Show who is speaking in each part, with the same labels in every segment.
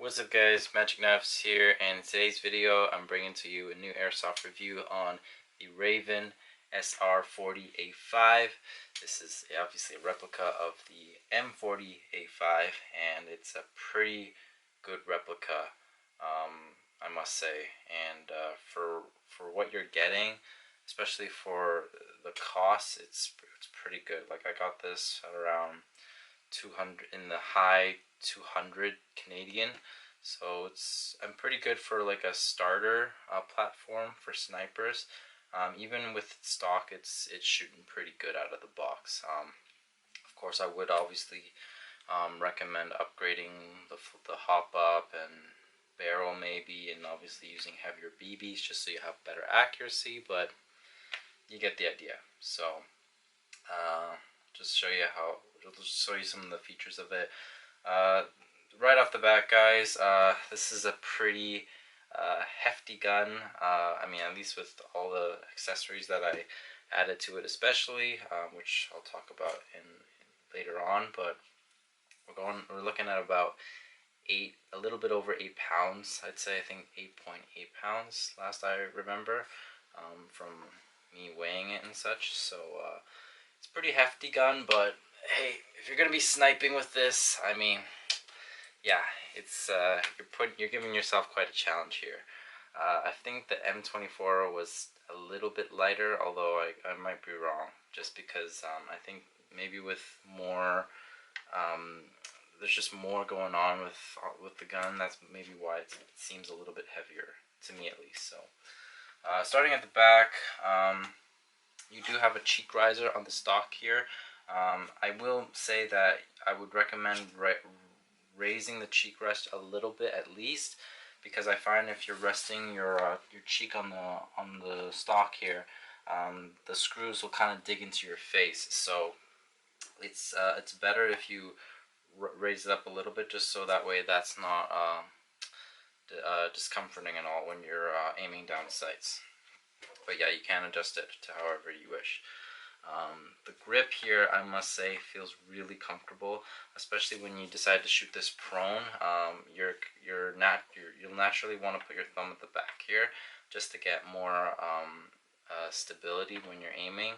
Speaker 1: What's up guys, Magic Knives here, and in today's video I'm bringing to you a new Airsoft review on the Raven SR40A5. This is obviously a replica of the M40A5 and it's a pretty good replica, I must say, and for what you're getting, especially for the cost, it's pretty good. Like I got this at around 200, in the high 200 Canadian, so I'm pretty good for like a starter platform for snipers. Even with stock, it's shooting pretty good out of the box. Of course, I would obviously recommend upgrading the hop up and barrel maybe, and obviously using heavier BBs just so you have better accuracy, but you get the idea. So just show you some of the features of it. Right off the bat, guys, this is a pretty hefty gun. I mean, at least with all the accessories that I added to it, especially, which I'll talk about in later on. But we're looking at about a little bit over 8 pounds. I'd say, I think 8.8 pounds last I remember, from me weighing it and such. So it's a pretty hefty gun, but hey, if you're gonna be sniping with this, I mean, yeah, it's you're giving yourself quite a challenge here. I think the M24 was a little bit lighter, although I might be wrong, just because I think maybe with more, there's just more going on with the gun. That's maybe why it seems a little bit heavier, to me at least. So starting at the back, you do have a cheek riser on the stock here. I will say that I would recommend raising the cheek rest a little bit at least, because I find if you're resting your cheek on the stock here, the screws will kind of dig into your face. So it's better if you raise it up a little bit, just so that way that's not discomforting at all when you're aiming down sights. But yeah, you can adjust it to however you wish. The grip here, I must say, feels really comfortable, especially when you decide to shoot this prone. You'll naturally want to put your thumb at the back here just to get more stability when you're aiming.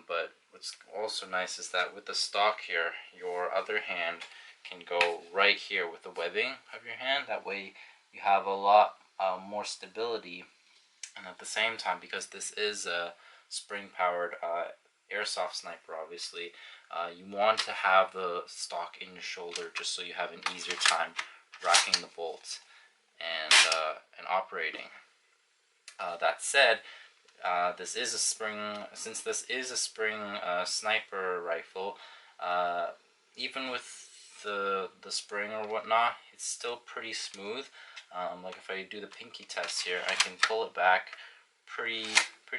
Speaker 1: But what's also nice is that with the stock here, your other hand can go right here with the webbing of your hand. That way you have a lot more stability, and at the same time, because this is a spring-powered airsoft sniper, obviously, you want to have the stock in your shoulder just so you have an easier time racking the bolts and operating. That said, this is a spring. Since this is a spring sniper rifle, even with the spring or whatnot, it's still pretty smooth. Like if I do the pinky test here, I can pull it back pretty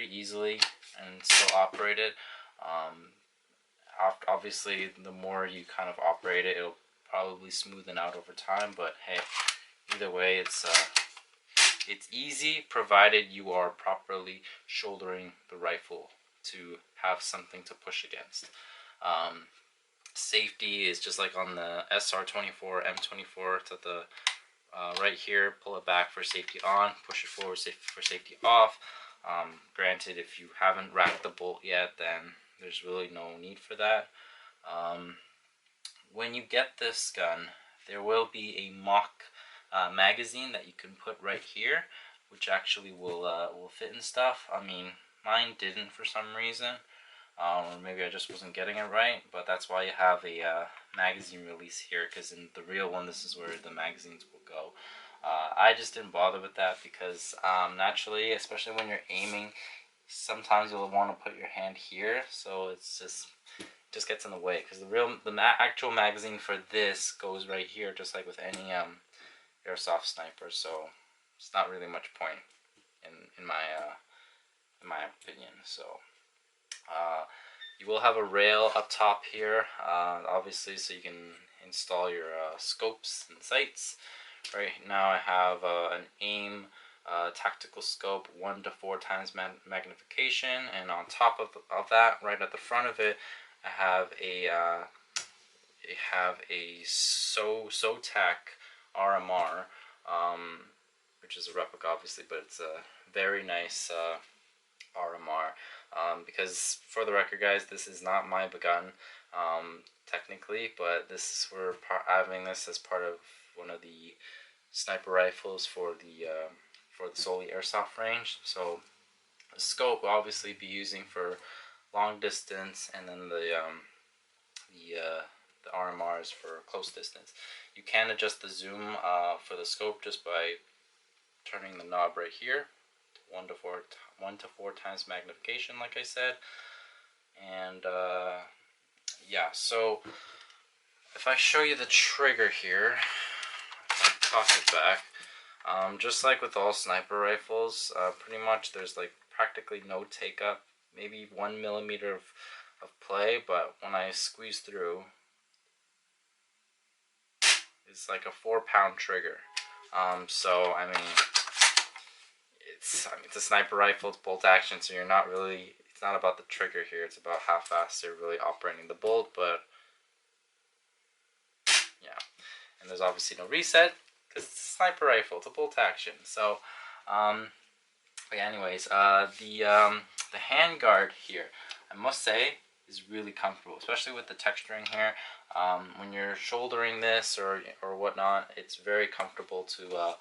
Speaker 1: easily and still operate it. Obviously, the more you kind of operate it, it'll probably smoothen out over time. But hey, either way, it's easy, provided you are properly shouldering the rifle to have something to push against. Safety is just like on the SR24, M24. It's at the right here. Pull it back for safety on, push it forward for safety off. Granted, if you haven't racked the bolt yet, then there's really no need for that. When you get this gun, there will be a mock magazine that you can put right here, which actually will fit and stuff. I mean, mine didn't for some reason, or maybe I just wasn't getting it right. But that's why you have a magazine release here, because in the real one, this is where the magazines will go. I just didn't bother with that because naturally, especially when you're aiming, sometimes you'll want to put your hand here, so it's just gets in the way, because the actual magazine for this goes right here, just like with any airsoft sniper. So it's not really much point in my opinion. So you will have a rail up top here, obviously, so you can install your scopes and sights. Right now I have an aim tactical scope 1 to 4 times magnification, and on top of that, right at the front of it, I have a SOTAC RMR, which is a replica obviously, but it's a very nice RMR. Because for the record, guys, this is not my gun technically, but we're having this as part of one of the sniper rifles for the Soli Airsoft range. So the scope will obviously be using for long distance, and then the RMRs for close distance. You can adjust the zoom for the scope just by turning the knob right here, 1 to 4 times magnification, like I said. And yeah, so if I show you the trigger here, I'll toss it back. Just like with all sniper rifles, pretty much there's like practically no take up, maybe 1 millimeter of play, but when I squeeze through, it's like a 4-pound trigger. So I mean, it's a sniper rifle, it's bolt action, so you're not really, it's not about the trigger here, it's about how fast you're really operating the bolt. But yeah, and there's obviously no reset because it's a sniper rifle, it's a bolt action. So but anyways, the handguard here, I must say, is really comfortable, especially with the texturing here. When you're shouldering this or whatnot, it's very comfortable to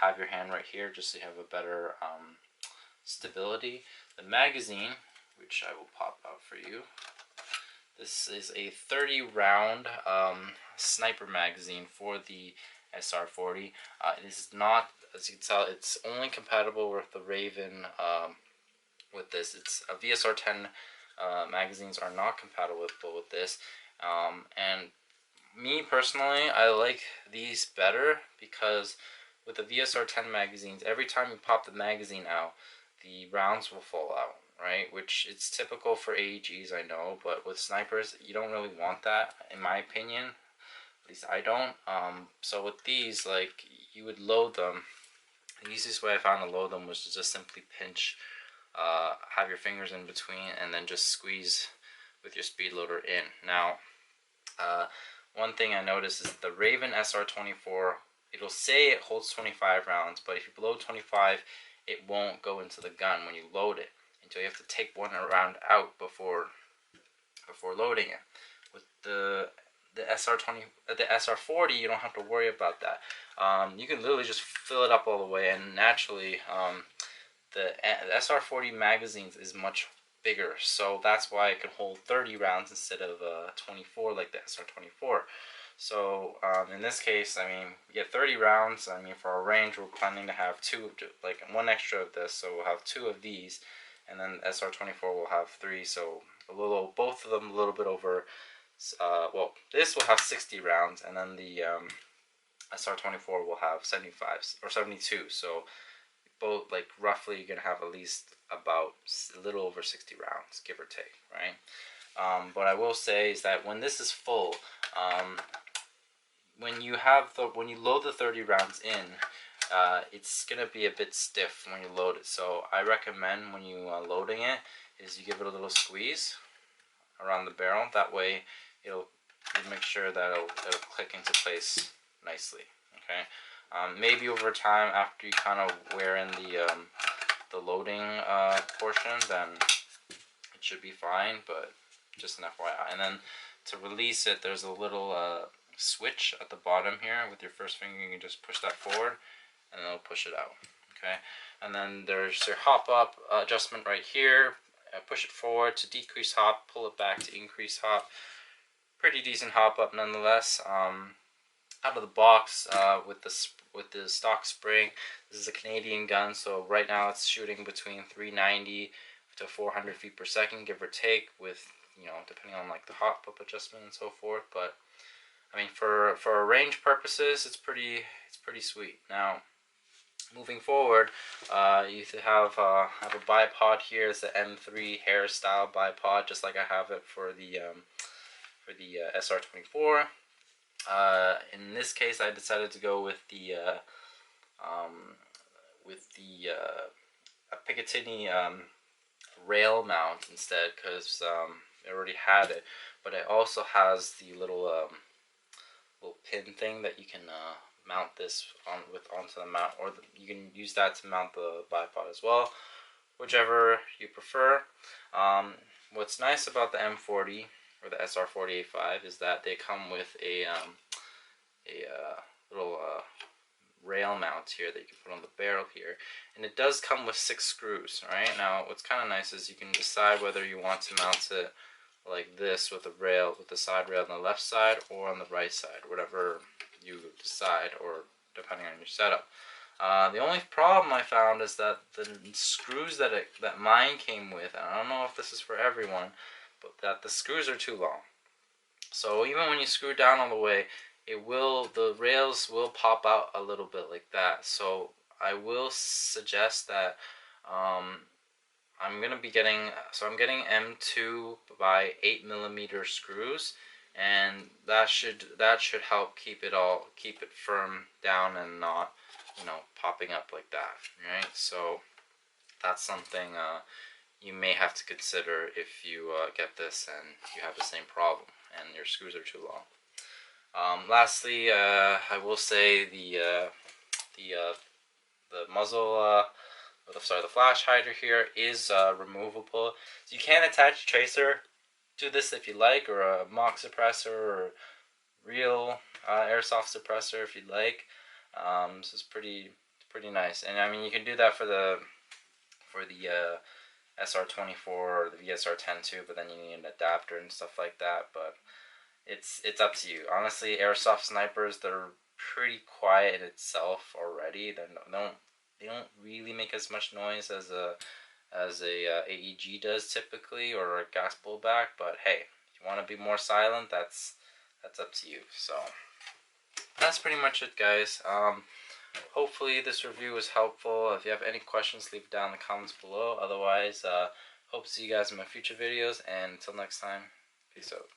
Speaker 1: have your hand right here, just so you have a better stability. The magazine, which I will pop out for you, this is a 30 round sniper magazine for the SR40. It is not, as you can tell, it's only compatible with the Raven. With this, it's a VSR10 magazines are not compatible with this, and me personally, I like these better because with the VSR10 magazines, every time you pop the magazine out, the rounds will fall out, right? Which it's typical for AEGs, I know, but with snipers, you don't really want that, in my opinion. At least I don't. So with these, like, you would load them. The easiest way I found to load them was to just simply pinch, have your fingers in between, and then just squeeze with your speed loader in. Now, one thing I noticed is the Raven SR24, it'll say it holds 25 rounds, but if you blow 25, it won't go into the gun when you load it. And so you have to take one round out before loading it. With the SR40, you don't have to worry about that. You can literally just fill it up all the way, and naturally, the SR40 magazines is much bigger, so that's why it can hold 30 rounds instead of 24 like the SR24. So in this case, I mean, we get 30 rounds. I mean, for our range, we're planning to have like one extra of this, so we'll have 2 of these, and then SR24 will have 3, so both of them a little bit over. Well, this will have 60 rounds, and then the SR24 will have 75 or 72. So both, like, roughly you're gonna have at least about a little over 60 rounds, give or take, right? What I will say is that when this is full, when you load the 30 rounds in, it's gonna be a bit stiff when you load it. So I recommend when you loading it is you give it a little squeeze around the barrel. That way you'll make sure that it'll click into place nicely. Okay. Maybe over time, after you kind of wear in the loading portion, then it should be fine. But just an FYI. And then to release it, there's a little switch at the bottom here. With your first finger, you can just push that forward, and it'll push it out. Okay. And then there's your hop up adjustment right here. Push it forward to decrease hop, pull it back to increase hop. Pretty decent hop up nonetheless. Out of the box with the stock spring. This is a Canadian gun, so right now it's shooting between 390 to 400 feet per second, give or take, with, you know, depending on like the hop up adjustment and so forth. But I mean, for range purposes, it's pretty sweet. Now, moving forward, you have a bipod here. It's the M3 hairstyle bipod, just like I have it for the SR24. In this case, I decided to go with the a Picatinny rail mount instead, because I already had it, but it also has the little pin thing that you can mount this onto the mount, or you can use that to mount the bipod as well, whichever you prefer. What's nice about the M40 or the SR40A5 is that they come with a little rail mount here that you can put on the barrel here, and it does come with 6 screws. Right now, what's kind of nice is you can decide whether you want to mount it like this with a rail, with the side rail on the left side or on the right side, whatever you decide, or depending on your setup. The only problem I found is that the screws that mine came with, and I don't know if this is for everyone, but that the screws are too long. So even when you screw down all the way, the rails will pop out a little bit like that. So I will suggest that I'm getting M2 by 8mm screws, and that should help keep it firm down and not, popping up like that, right? So that's something you may have to consider if you get this and you have the same problem and your screws are too long. Lastly, I will say the muzzle, the flash hider here is removable. So you can attach a tracer to this if you like, or a mock suppressor, or real airsoft suppressor if you'd like. This is pretty nice, and I mean you can do that for the SR24 or the VSR10 too, but then you need an adapter and stuff like that. But it's up to you. Honestly, airsoft snipers, they're pretty quiet in itself already. They don't really make as much noise as a AEG does typically, or a gas blowback. But hey, if you want to be more silent, that's up to you. So that's pretty much it, guys. Hopefully this review was helpful. If you have any questions, leave it down in the comments below. Otherwise, hope to see you guys in my future videos, and until next time, peace out.